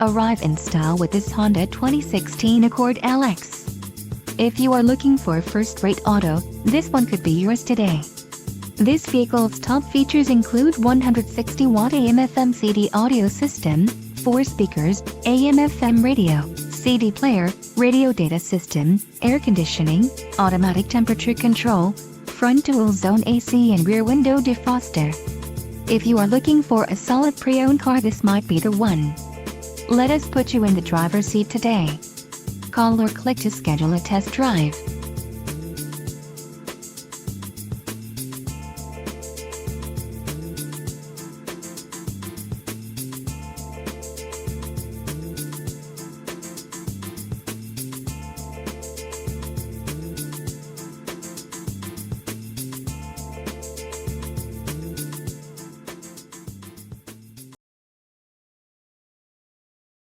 Arrive in style with this Honda 2016 Accord LX. If you are looking for a first-rate auto, this one could be yours today. This vehicle's top features include 160-watt AM/FM CD audio system, 4 speakers, AM/FM radio, CD player, radio data system, air conditioning, automatic temperature control, front dual zone AC and rear window defroster. If you are looking for a solid pre-owned car, this might be the one. Let us put you in the driver's seat today. Call or click to schedule a test drive.